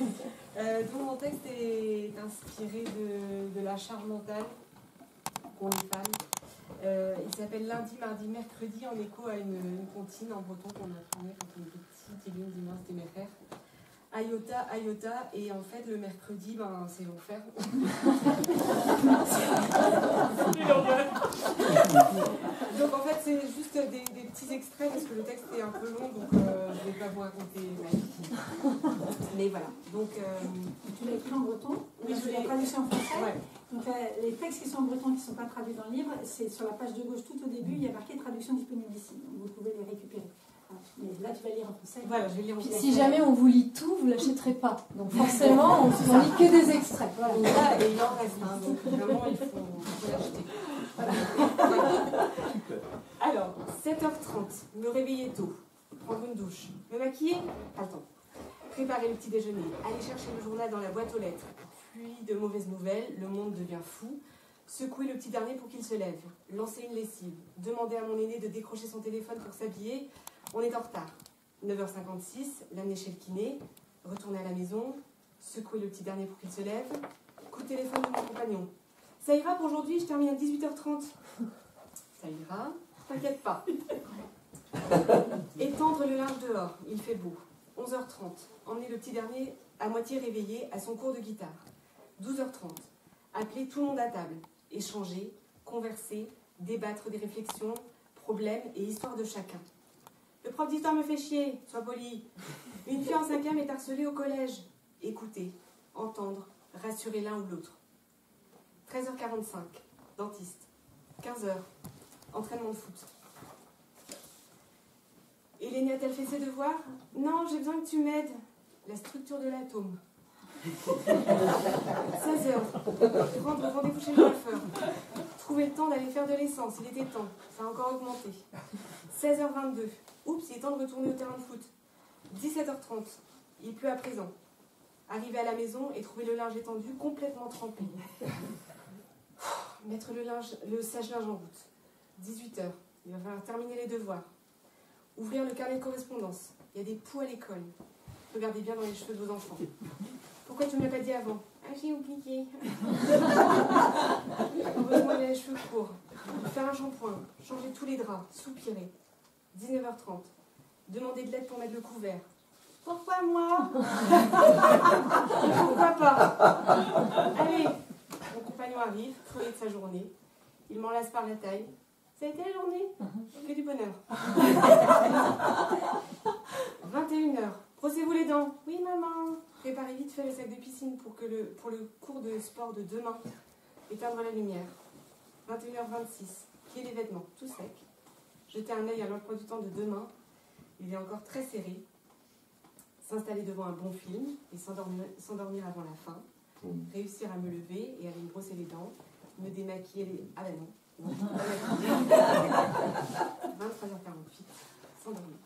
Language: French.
Donc mon texte est inspiré de la charge mentale qu'ont les femmes. Il s'appelle Lundi, mardi, mercredi, en écho à une comptine en breton qu'on a tournée quand on était petit, Télim, dimanche, des mères. Ayota, Ayota, et en fait le mercredi, ben, c'est l'enfer. Donc en fait c'est juste des petits extraits parce que le texte est un peu long, donc je ne vais pas vous raconter ma vie. Mais voilà. Donc, tu l'as écrit en breton? Oui, je l'ai traduction en français. Ouais. Donc les textes qui sont en breton, qui ne sont pas traduits dans le livre, c'est sur la page de gauche tout au début, il y a marqué traduction disponible ici. Donc vous pouvez les récupérer. Mais là, tu vas lire en français. Voilà, je vais lire en français. Si jamais on vous lit tout, vous ne l'achèterez pas. Donc forcément, on ne lit que des extraits. Voilà. Et là, et il en reste. Hein, donc vraiment, il faut l'acheter. Voilà. Alors, 7h30, me réveiller tôt, prendre une douche, me maquiller, pas le temps. Préparer le petit déjeuner, aller chercher le journal dans la boîte aux lettres. Puis, de mauvaises nouvelles, le monde devient fou. Secouer le petit dernier pour qu'il se lève. Lancer une lessive. Demander à mon aîné de décrocher son téléphone pour s'habiller. On est en retard. 9h56, l'amener chez le kiné. Retourner à la maison. Secouer le petit dernier pour qu'il se lève. Coup de téléphone de mon compagnon. Ça ira pour aujourd'hui, je termine à 18h30. Ça ira, t'inquiète pas. Étendre le linge dehors, il fait beau. 11h30, emmener le petit dernier à moitié réveillé à son cours de guitare. 12h30, appeler tout le monde à table, échanger, converser, débattre des réflexions, problèmes et histoires de chacun. Le prof d'histoire me fait chier, sois poli. Une fille en 5e est harcelée au collège. Écouter, entendre, rassurer l'un ou l'autre. 13h45, dentiste. 15h, entraînement de foot. Hélène a-t-elle fait ses devoirs? Non, j'ai besoin que tu m'aides. La structure de l'atome. 16h, prendre rendez-vous chez le coiffeur. Trouver le temps d'aller faire de l'essence, il était temps. Ça a encore augmenté. 16h22, oups, il est temps de retourner au terrain de foot. 17h30, il pleut à présent. Arriver à la maison et trouver le linge étendu complètement trempé. Mettre le sèche-linge en route. 18h, il va falloir terminer les devoirs. Ouvrir le carnet de correspondance. Il y a des poux à l'école. Regardez bien dans les cheveux de vos enfants. Pourquoi tu ne me l'as pas dit avant? Ah, j'ai oublié. Heureusement, il a les cheveux courts. Faire un shampoing. Changer tous les draps. Soupirer. 19h30. Demander de l'aide pour mettre le couvert. Pourquoi moi? Pourquoi pas? Allez. Mon compagnon arrive, crevée de sa journée. Il m'enlace par la taille. Ça a été la journée? Que du bonheur. 21h. Brossez-vous les dents. Oui, maman. Préparez vite fait le sac de piscine pour le cours de sport de demain. Éteindre la lumière. 21h26. Plier les vêtements, tout sec. Jeter un œil à l'emploi du temps de demain. Il est encore très serré. S'installer devant un bon film et s'endormir avant la fin. Réussir à me lever et aller me brosser les dents. Me démaquiller. Ah ben non. 23h48. S'endormir.